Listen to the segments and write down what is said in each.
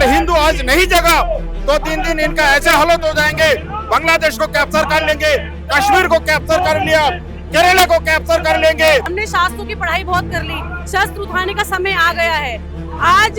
अगर हिंदू आज नहीं जगा तो दिन दिन इनका ऐसे हालत हो जाएंगे। बांग्लादेश को कैप्चर कर लेंगे, कश्मीर को कैप्चर कर लिया, केरला को कैप्चर कर लेंगे। हमने शास्त्रों की पढ़ाई बहुत कर ली, शस्त्र उठाने का समय आ गया है। आज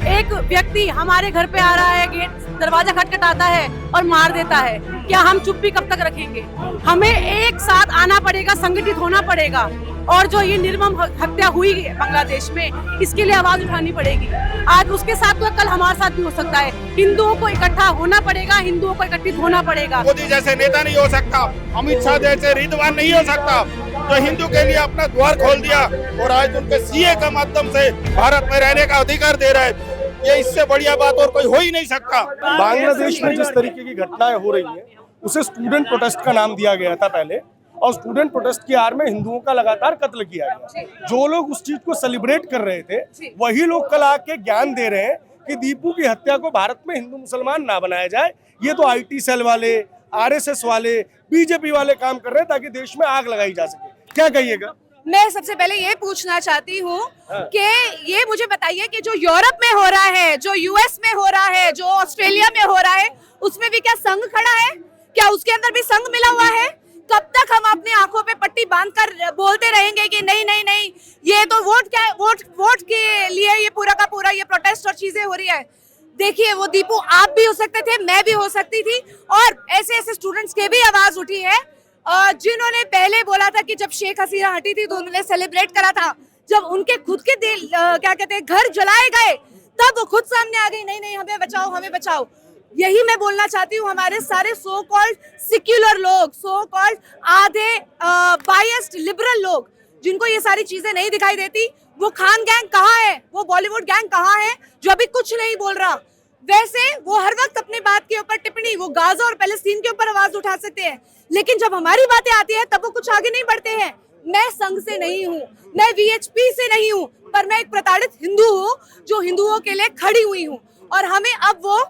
एक व्यक्ति हमारे घर पे आ रहा है, गेट दरवाजा खटखटाता है और मार देता है। क्या हम चुप्पी कब तक रखेंगे? हमें एक साथ आना पड़ेगा, संगठित होना पड़ेगा और जो ये निर्मम हत्या हुई है बांग्लादेश में, इसके लिए आवाज उठानी पड़ेगी। आज उसके साथ तो कल हमारे साथ भी हो सकता है। हिंदुओं को इकट्ठा होना पड़ेगा, हिंदुओं को इकट्ठित होना पड़ेगा। मोदी जैसे नेता नहीं हो सकता, अमित शाह जैसे रिजवान नहीं हो सकता, जो हिंदू के लिए अपना द्वार खोल दिया और आज उनके सीए के माध्यम से भारत में रहने का अधिकार दे रहे हैं। ये इससे बढ़िया बात और कोई हो ही नहीं सकता। बांग्लादेश में जिस तरीके की घटनाएं हो रही हैं, उसे स्टूडेंट प्रोटेस्ट का नाम दिया गया था पहले, और स्टूडेंट प्रोटेस्ट की आड़ में हिंदुओं का लगातार कत्ल किया गया। जो लोग उस चीज को सेलिब्रेट कर रहे थे, वही लोग कल आके ज्ञान दे रहे हैं कि दीपू की हत्या को भारत में हिंदू मुसलमान ना बनाया जाए। ये तो IT सेल वाले, RSS वाले, बीजेपी वाले काम कर रहे हैं ताकि देश में आग लगाई जा सके। क्या कहिएगा? मैं सबसे पहले ये पूछना चाहती हूँ कि ये मुझे बताइए कि जो यूरोप में हो रहा है, जो US में हो रहा है, जो ऑस्ट्रेलिया में हो रहा है, उसमें भी क्या संघ खड़ा है? क्या उसके अंदर भी संघ मिला हुआ है? कब तक हम अपनी आंखों पे पट्टी बांधकर बोलते रहेंगे कि नहीं नहीं नहीं, ये तो वोट के लिए ये पूरा का पूरा ये प्रोटेस्ट और चीजें हो रही है। देखिए, वो दीपू आप भी हो सकते थे, मैं भी हो सकती थी, और ऐसे ऐसे स्टूडेंट्स के भी आवाज उठी है जिन्होंने पहले बोला था कि जब शेख हसीना हटी थी तो उन्होंने सेलिब्रेट करा था। जब उनके खुद के दिल क्या कहते हैं घर जलाए गए, तब वो खुद सामने आ गई, नहीं नहीं हमें बचाओ, हमें बचाओ। यही मैं बोलना चाहती हूँ। हमारे सारे सो कॉल्ड सिक्युलर लोग, सो कॉल्ड आधे बायस्ड लिबरल लोग, जिनको ये सारी चीजें नहीं दिखाई देती, वो खान गैंग कहाँ है, वो बॉलीवुड गैंग कहाँ है जो अभी कुछ नहीं बोल रहा। वैसे वो हर वक्त अपनी बात के ऊपर टिप्पणी, वो गाजा और पैलेस्तीन के ऊपर आवाज उठा सकते हैं, लेकिन जब हमारी बातें आती है तब वो कुछ आगे नहीं बढ़ते हैं। मैं संघ से नहीं हूँ, मैं VHP से नहीं हूँ, पर मैं एक प्रताड़ित हिंदू हूँ जो हिंदुओं के लिए खड़ी हुई हूँ। और हमें अब वो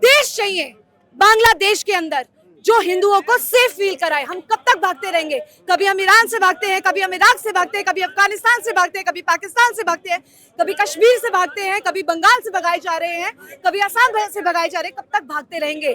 देश चाहिए बांग्लादेश के अंदर जो हिंदुओं को सेफ फील कराए। हम कब तक भागते रहेंगे? कभी हम ईरान से भागते हैं, कभी हम इराक से भागते हैं, कभी अफगानिस्तान से भागते हैं, कभी पाकिस्तान से भागते हैं, कभी कश्मीर से भागते हैं, कभी बंगाल से भगाए जा रहे हैं, कभी असम से भगाए जा रहे हैं। कब तक भागते रहेंगे?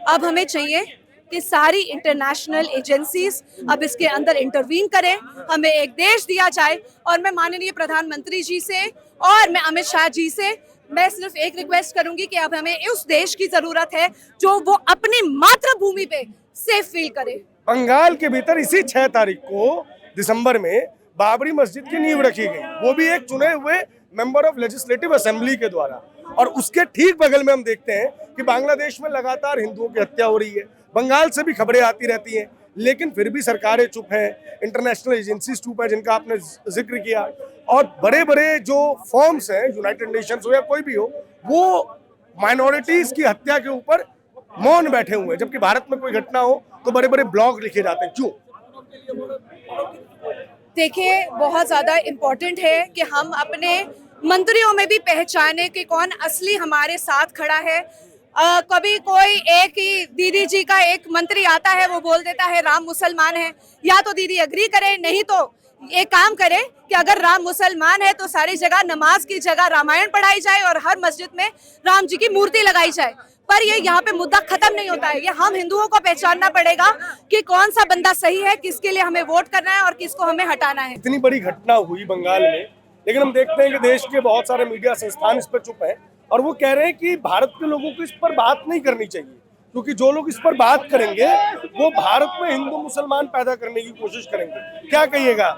अब हमें चाहिए कि सारी इंटरनेशनल एजेंसीज अब इसके अंदर इंटरवीन करें, हमें एक देश दिया जाए। और मैं माननीय प्रधानमंत्री जी से और मैं अमित शाह जी से मैं सिर्फ एक रिक्वेस्ट करूंगी कि अब हमें उस देश की जरूरत है जो वो अपनी मातृभूमि पे सेफ फील करे। बंगाल के भीतर इसी 6 तारीख को दिसंबर में बाबरी मस्जिद की नींव रखी गई, वो भी एक चुने हुए मेंबर ऑफ लेजिस्लेटिव असेंबली के द्वारा। और उसके ठीक बगल में हम देखते हैं कि बांग्लादेश में लगातार हिंदुओं की हत्या हो रही है। बंगाल से भी खबरें आती रहती हैं, लेकिन फिर भी सरकारें चुप हैं, इंटरनेशनल एजेंसीज चुप है, जिनका आपने जिक्र किया, और बड़े बड़े जो फॉर्म्स हैं, यूनाइटेड नेशंस हो या कोई भी हो, वो माइनॉरिटीज की हत्या के ऊपर मौन बैठे हुए हैं। जबकि भारत में कोई घटना हो तो बड़े बड़े ब्लॉग लिखे जाते हैं। क्यों? देखिए, बहुत ज्यादा इम्पोर्टेंट है कि हम अपने मंत्रियों में भी पहचाने कि कौन असली हमारे साथ खड़ा है। कभी कोई एक ही दीदी जी का एक मंत्री आता है, वो बोल देता है राम मुसलमान है। या तो दीदी अग्री करे, नहीं तो एक काम करे कि अगर राम मुसलमान है तो सारी जगह नमाज की जगह रामायण पढ़ाई जाए और हर मस्जिद में राम जी की मूर्ति लगाई जाए। पर ये यहाँ पे मुद्दा खत्म नहीं होता है। ये हम हिंदुओं को पहचानना पड़ेगा कि कौन सा बंदा सही है, किसके लिए हमें वोट करना है और किसको हमें हटाना है। इतनी बड़ी घटना हुई बंगाल में, लेकिन हम देखते हैं कि देश के बहुत सारे मीडिया संस्थान इस पर चुप हैं और वो कह रहे हैं कि भारत के लोगों को इस पर बात नहीं करनी चाहिए, क्योंकि जो लोग इस पर बात करेंगे वो भारत में हिंदू मुसलमान पैदा करने की कोशिश करेंगे। क्या कहिएगा?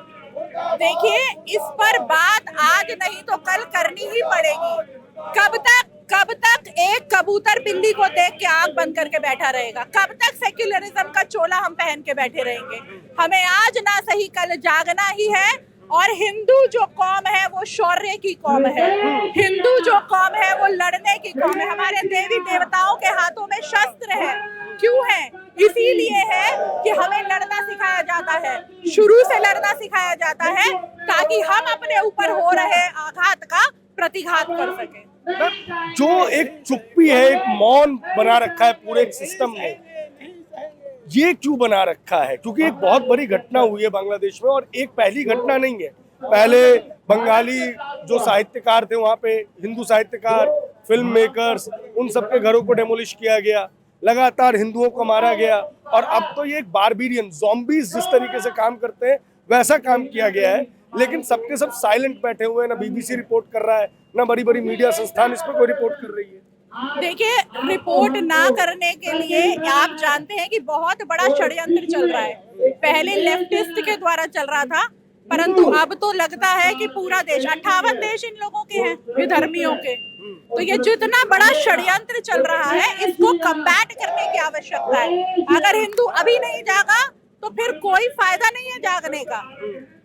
देखिए, इस पर बात आज नहीं तो कल करनी ही पड़ेगी। कब तक एक कबूतर बिंदी को देख के आंख बंद करके बैठा रहेगा? कब तक सेक्युलरिज्म का चोला हम पहन के बैठे रहेंगे? हमें आज ना सही कल जागना ही है। और हिंदू जो कौम है वो शौर्य की कौम है, हिंदू जो कौम है वो लड़ने की कौम है। हमारे देवी देवताओं के हाथों में शस्त्र है। क्यों है? इसीलिए है कि हमें लड़ना सिखाया जाता है, शुरू से लड़ना सिखाया जाता है, ताकि हम अपने ऊपर हो रहे आघात का प्रतिघात कर सके। जो एक चुप्पी है, एक मौन बना रखा है पूरे एक सिस्टम में, ये क्यों बना रखा है? क्योंकि एक बहुत बड़ी घटना हुई है बांग्लादेश में, और एक पहली घटना नहीं है। पहले बंगाली जो साहित्यकार थे वहाँ पे, हिंदू साहित्यकार, फिल्म मेकर्स, उन सबके घरों को डेमोलिश किया गया, लगातार हिंदुओं को मारा गया, और अब तो ये एक बारबेरियन ज़ॉम्बीज जिस तरीके से काम करते हैं वैसा काम किया गया है। लेकिन सबके सब साइलेंट बैठे हुए हैं, ना बीबीसी रिपोर्ट कर रहा है, ना बड़ी बड़ी मीडिया संस्थान इस पर कोई रिपोर्ट कर रही है। देखिए, रिपोर्ट ना करने के लिए आप जानते हैं कि बहुत बड़ा षड्यंत्र चल रहा है। पहले लेफ्टिस्ट के द्वारा चल रहा था, परंतु अब तो लगता है कि पूरा देश, 58 देश इन लोगों के हैं, विधर्मियों के। तो ये जितना बड़ा षड्यंत्र चल रहा है, इसको कम्बैट करने की आवश्यकता है। अगर हिंदू अभी नहीं जागा तो फिर कोई फायदा नहीं है जागने का।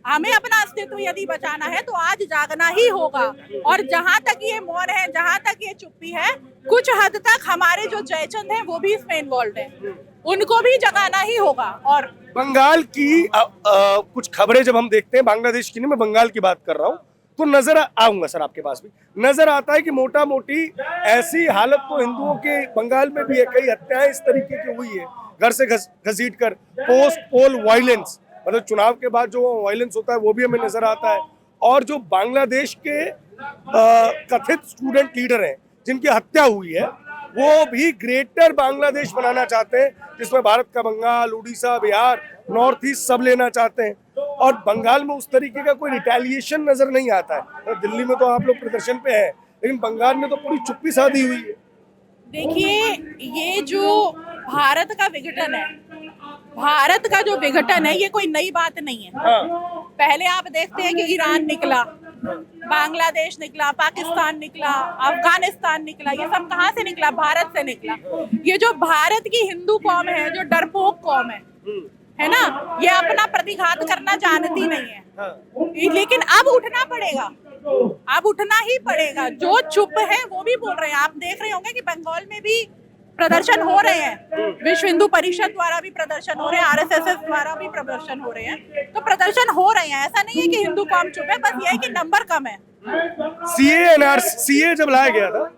हमें अपना अस्तित्व यदि बचाना है तो आज जागना ही होगा। और जहां तक ये मौन है, जहां तक ये चुप्पी है, कुछ हद तक हमारे जो जयचंद हैं वो भी इसमें इन्वॉल्व हैं, उनको भी जगाना ही होगा। और बंगाल की कुछ खबरें जब हम देखते हैं, बांग्लादेश की नहीं, मैं बंगाल की बात कर रहा हूँ, तो नजर आऊंगा सर आपके पास भी, नजर आता है कि मोटा मोटी ऐसी हालत तो हिंदुओं के बंगाल में भी है। कई हत्याएं इस तरीके की हुई है, घर से घसीट कर, पोस्ट पोल वायलेंस, मतलब चुनाव के बाद जो वायलेंस होता है वो भी हमें नजर आता है। और जो बांग्लादेश के कथित स्टूडेंट लीडर हैं जिनकी हत्या हुई है, वो भी ग्रेटर बांग्लादेश बनाना चाहते हैं, जिसमें भारत का बंगाल, उड़ीसा, बिहार, नॉर्थ ईस्ट सब लेना चाहते हैं। और बंगाल में उस तरीके का कोई रिटेलिएशन नजर नहीं आता है। दिल्ली में तो आप लोग प्रदर्शन पे हैं, लेकिन बंगाल में तो पूरी चुप्पी साधी हुई है। देखिए, ये जो भारत का विघटन है, भारत का जो विघटन है, ये कोई नई बात नहीं है। पहले आप देखते हैं कि ईरान निकला, बांग्लादेश निकला, पाकिस्तान निकला, अफगानिस्तान निकला, ये सब कहाँ से निकला? भारत से निकला। ये जो भारत की हिंदू कौम है, जो डरपोक कौम है ना, ये अपना प्रतिघात करना जानती नहीं है। लेकिन अब उठना पड़ेगा, अब उठना ही पड़ेगा। जो चुप है वो भी बोल रहे हैं। आप देख रहे होंगे कि बंगाल में भी प्रदर्शन हो रहे हैं, विश्व हिंदू परिषद द्वारा भी प्रदर्शन हो रहे हैं, आरएसएस द्वारा भी प्रदर्शन हो रहे हैं। तो प्रदर्शन हो रहे हैं, ऐसा नहीं है कि हिंदू कौम चुप है, बस ये है कि नंबर कम है। सीए जब लाया गया था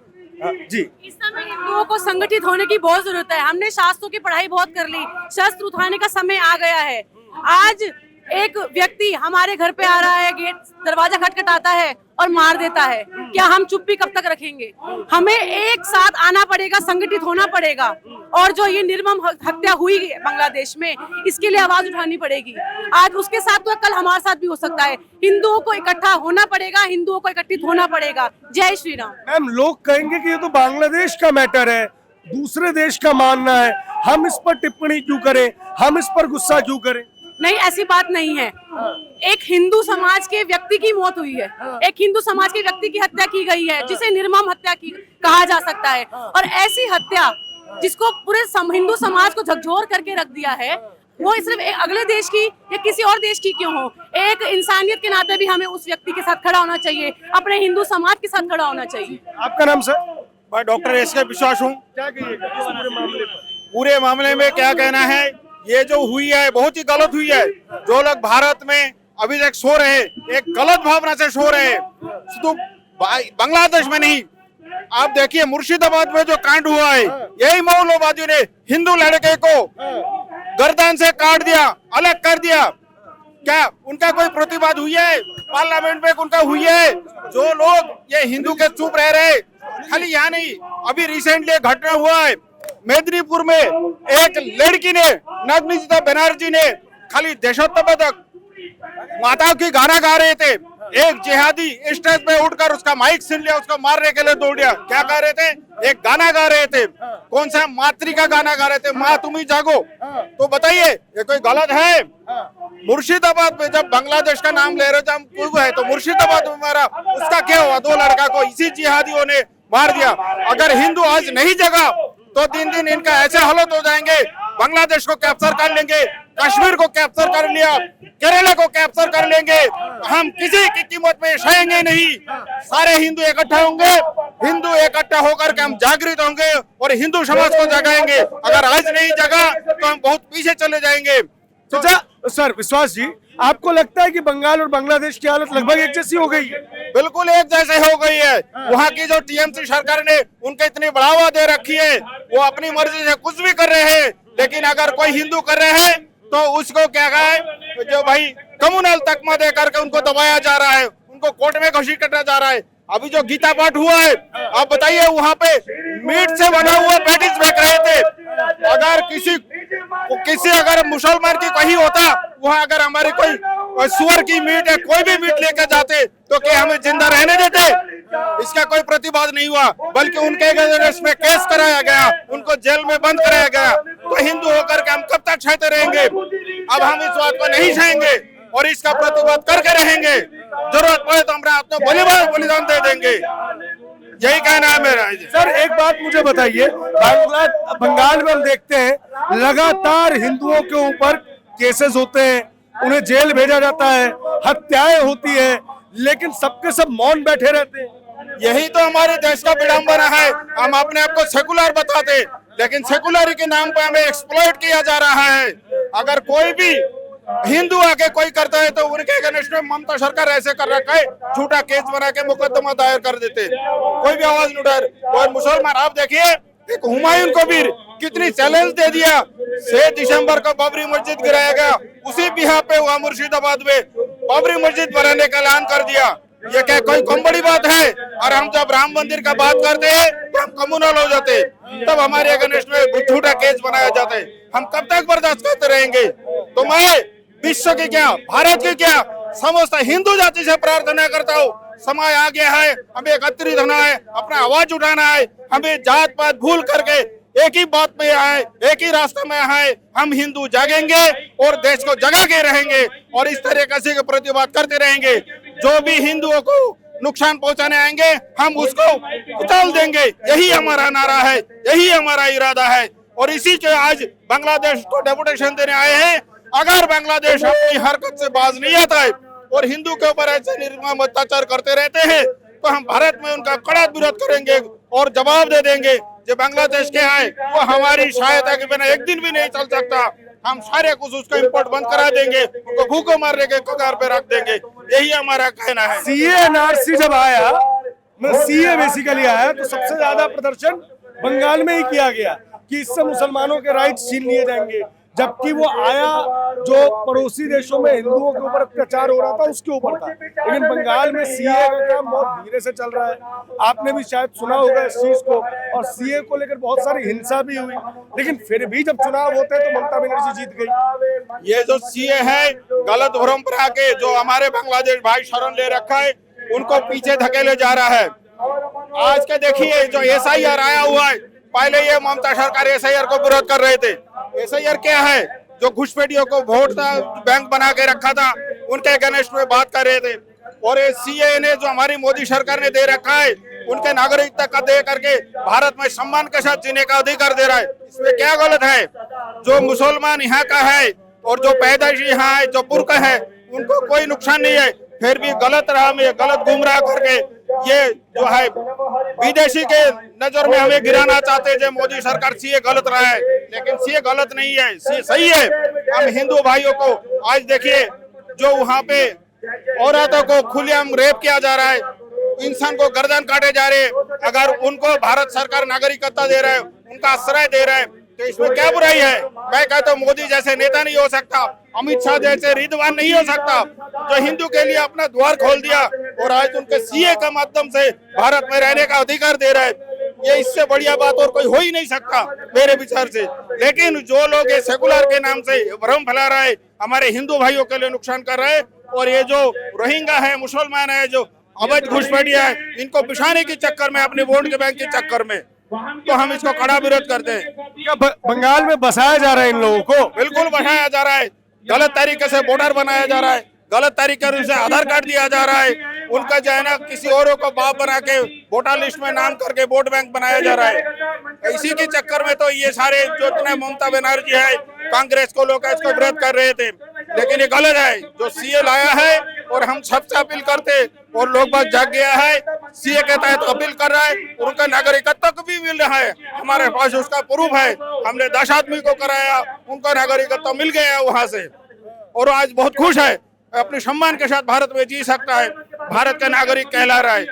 जी, इस समय हिंदुओं को संगठित होने की बहुत जरूरत है। हमने शास्त्रों की पढ़ाई बहुत कर ली, शस्त्र उठाने का समय आ गया है। आज एक व्यक्ति हमारे घर पे आ रहा है, गेट दरवाजा खटखटाता है और मार देता है। क्या हम चुप्पी कब तक रखेंगे? हमें एक साथ आना पड़ेगा, संगठित होना पड़ेगा। और जो ये निर्मम हत्या हुई है बांग्लादेश में, इसके लिए आवाज उठानी पड़ेगी। आज उसके साथ तो कल हमारे साथ भी हो सकता है। हिंदुओं को इकट्ठा होना पड़ेगा, हिंदुओं को एकत्रित होना पड़ेगा। जय श्री राम। मैम, लोग कहेंगे कि ये तो बांग्लादेश का मैटर है, दूसरे देश का मानना है, हम इस पर टिप्पणी क्यों करें, हम इस पर गुस्सा क्यों करें? नहीं, ऐसी बात नहीं है। एक हिंदू समाज के व्यक्ति की मौत हुई है, एक हिंदू समाज के व्यक्ति की हत्या की गई है, जिसे निर्मम हत्या की कहा जा सकता है। और ऐसी हत्या जिसको पूरे हिंदू समाज को झकझोर करके रख दिया है, वो सिर्फ अगले देश की या किसी और देश की क्यों हो, एक इंसानियत के नाते भी हमें उस व्यक्ति के साथ खड़ा होना चाहिए, अपने हिंदू समाज के साथ खड़ा होना चाहिए। आपका नाम सर? मैं डॉक्टर एस.के. विश्वास हूँ। क्या कहिएगा इस पूरे मामले पर? पूरे मामले में क्या कहना है, ये जो हुई है बहुत ही गलत हुई है। जो लोग भारत में अभी तक सो रहे हैं, एक गलत भावना से सो रहे हैं, तो बांग्लादेश में नहीं। आप देखिए मुर्शिदाबाद में जो कांड हुआ है, यही मौलवादियों ने हिंदू लड़के को गर्दन से काट दिया, अलग कर दिया। क्या उनका कोई प्रतिवाद हुई है? पार्लियामेंट में उनका हुई है? जो लोग ये हिंदू के चुप रह रहे, खाली यहाँ नहीं, अभी रिसेंटली घटना हुआ है मेदिनीपुर में, एक लड़की ने, नग्निता बनर्जी ने, खाली देशोत्तरक माता की गाना गा रहे थे, एक जिहादी स्टेज पे उठकर उसका माइक छीन लिया, उसको मारने के लिए दौड़ दिया। क्या गा रहे थे? एक गाना गा रहे थे। कौन सा? मातृ का गाना गा रहे थे, माँ तुम ही जागो। तो बताइए, ये कोई गलत है? मुर्शिदाबाद में जब बांग्लादेश का नाम ले रहे थे हम, कोई है तो मुर्शिदाबाद में मारा, उसका क्या हुआ? 2 लड़का को इसी जिहादियों ने मार दिया। अगर हिंदू आज नहीं जगा तो दिन दिन इनका ऐसे हालत हो जाएंगे। बांग्लादेश को कैप्चर कर लेंगे, कश्मीर को कैप्चर कर लिया, केरला को कैप्चर कर लेंगे, हम किसी की कीमत में सहेंगे नहीं। सारे हिंदू इकट्ठा होंगे, हिंदू इकट्ठा होकर के हम जागृत होंगे और हिंदू समाज को जगाएंगे। अगर आज नहीं जगा तो हम बहुत पीछे चले जाएंगे। अच्छा सर विश्वास जी, आपको लगता है कि बंगाल और बांग्लादेश की हालत लगभग एक जैसी हो गई है? बिल्कुल एक जैसे हो गई है। वहाँ की जो टीएमसी सरकार ने उनके इतनी बढ़ावा दे रखी है, वो अपनी मर्जी से कुछ भी कर रहे हैं। लेकिन अगर कोई हिंदू कर रहे हैं तो उसको क्या कहे, जो भाई कम्युनल तकमा दे करके उनको दबाया जा रहा है, उनको कोर्ट में घोषित किया जा रहा है। अभी जो गीता पाठ हुआ है, आप बताइए वहां पे मीट से बना हुआ पैटीज फेंक रहे थे। अगर किसी अगर मुसलमान की कहीं होता वहां, अगर हमारे कोई सुअर की मीट है, कोई भी मीट लेकर जाते तो क्या हमें जिंदा रहने देते? इसका कोई प्रतिवाद नहीं हुआ, बल्कि उनके अगेंस्ट में केस कराया गया, उनको जेल में बंद कराया गया। तो हिंदू होकर के हम कब तक सहते रहेंगे? अब हम इस बात को नहीं सहेंगे और इसका प्रतिवाद करके रहेंगे। जरूरत पड़े तो हम अपना बलिदान दे देंगे। यही कहना है मेरा। सर एक बात मुझे बताइए, बंगाल में हम देखते हैं लगातार हिंदुओं के ऊपर केसेस होते हैं, उन्हें जेल भेजा जाता है, हत्याएं होती है, लेकिन सबके सब मौन बैठे रहते हैं। यही तो हमारे देश का विडंबना है। हम अपने आप को सेकुलर बताते, लेकिन सेकुलर के नाम पर हमें एक्सप्लॉइट किया जा रहा है। अगर कोई भी हिंदू आके कोई करता है तो उनके अगेंस्ट में ममता सरकार ऐसे कर रखा है, झूठा केस बना के मुकदमा दायर कर देते, कोई भी आवाज नहीं उठा। और मुसलमान आप देखिए, एक हुमायूं कबीर कितनी चैलेंज दे दिया। 6 दिसंबर को बाबरी मस्जिद गिराया गया, उसी बिहार पे हुआ मुर्शिदाबाद में बाबरी मस्जिद बनाने का ऐलान कर दिया। ये क्या कोई कम बड़ी बात है? और हम जब राम मंदिर का बात करते हैं तो हम कम्युनल हो जाते, तब हमारे अगेंस्ट में झूठा केस बनाया जाता है। हम कब तक बर्दाश्त करते रहेंगे? तो मैं विश्व की क्या, भारत की क्या, समस्त हिंदू जाति से प्रार्थना करता हूँ, समय आ गया है, हमें एकत्रित होना है, अपना आवाज उठाना है। हमें जात पात भूल करके एक ही बात में आए, एक ही रास्ते में आए। हम हिंदू जागेंगे और देश को जगा के रहेंगे और इस तरीके से प्रतिवाद करते रहेंगे। जो भी हिंदुओं को नुकसान पहुंचाने आएंगे हम उसको कुचल देंगे। यही हमारा नारा है, यही हमारा इरादा है। और इसी के आज बांग्लादेश को डेपुटेशन देने आए हैं। अगर बांग्लादेश अपनी हरकत से बाज नहीं आता है और हिंदू के ऊपर ऐसे निर्मम अत्याचार करते रहते हैं तो हम भारत में उनका कड़ा विरोध करेंगे और जवाब दे देंगे। जो बांग्लादेश के आए वो हमारी सहायता के बिना एक दिन भी नहीं चल सकता। हम सारे कुछ उसका इम्पोर्ट बंद करा देंगे, उनको भूखों मारने के कगार पे रख देंगे। यही हमारा कहना है। सीए एनआरसी जब आया, सीए बेसिकली आया, तो सबसे ज्यादा प्रदर्शन बंगाल में ही किया गया कि इससे मुसलमानों के राइट्स छीन लिए जाएंगे। जबकि वो आया जो पड़ोसी देशों में हिंदुओं के ऊपर अत्याचार हो रहा था उसके ऊपर था। लेकिन बंगाल में सीए का काम बहुत धीरे से चल रहा है। आपने भी शायद सुना होगा इस चीज को, और सीए को लेकर बहुत सारी हिंसा भी हुई। लेकिन फिर भी जब चुनाव होते हैं तो ममता बनर्जी जीत गई। ये जो सीए है गलत भ्रम पर आके जो हमारे बांग्लादेश भाई शरण ले रखा है उनको पीछे धकेले जा रहा है। आज के देखिए जो SIR आया हुआ है, पहले ये ममता सरकार SIR को विरोध कर रहे थे। SIR क्या है? जो घुसपैठियों को वोट बैंक बना के रखा था उनके अगेंस्ट में बात कर रहे थे। और ये CAA ने जो हमारी मोदी सरकार ने दे रखा है, उनके नागरिकता का दे करके भारत में सम्मान के साथ जीने का अधिकार दे रहा है। इसमें क्या गलत है? जो मुसलमान यहाँ का है और जो पैदाइशी यहाँ है, जो पुरखा है, उनको कोई नुकसान नहीं है। फिर भी गलत राह में गलत गुमराह करके ये जो है विदेशी के नजर में हमें गिराना चाहते हैं। मोदी सरकार सीए गलत रहा है, लेकिन सीए गलत नहीं है, सीए सही है। हम हिंदू भाइयों को आज देखिए जो वहाँ पे औरतों को खुलेआम रेप किया जा रहा है, इंसान को गर्दन काटे जा रहे हैं। अगर उनको भारत सरकार नागरिकता दे रहा है, उनका आश्रय दे रहा है, तो इसमें क्या बुराई है? मैं कहता हूँ मोदी जैसे नेता नहीं हो सकता, अमित शाह जैसे रिजवान नहीं हो सकता, जो हिंदू के लिए अपना द्वार खोल दिया और आज उनके सीए के माध्यम से भारत में रहने का अधिकार दे रहा है। ये इससे बढ़िया बात और कोई हो ही नहीं सकता मेरे विचार से। लेकिन जो लोग ये सेकुलर के नाम से भ्रम फैला रहा है, हमारे हिंदू भाइयों के लिए नुकसान कर रहे हैं। और ये जो रोहिंग्या है, मुसलमान है, जो अवैध घुसपैठिया है, इनको बिछाने के चक्कर में, अपने वोट के बैंक के चक्कर में, तो हम इसको कड़ा विरोध करते हैं। क्या बंगाल में बसाया जा रहा है इन लोगों को? बिल्कुल बसाया जा रहा है। गलत तरीके से वोटर बनाया जा रहा है, गलत तरीके से आधार कार्ड दिया जा रहा है। उनका जो है ना किसी औरों को बाप बना के वोटर लिस्ट में नाम करके वोट बैंक बनाया जा रहा है। इसी के चक्कर में तो ये सारे जो इतने ममता बनर्जी है, कांग्रेस को लोग इसको विरोध कर रहे थे। लेकिन ये गलत है जो सीए लाया है। और हम सबसे अपील करते और लोग बात जाग गया है, सीए के तहत अपील कर रहा है, उनका नागरिकत्व भी मिल रहा है। हमारे पास उसका प्रूफ है। हमने 10 आदमी को कराया, उनका नागरिकत्व मिल गया वहां से, और आज बहुत खुश है, अपने सम्मान के साथ भारत में जी सकता है, भारत का नागरिक कहला रहा है।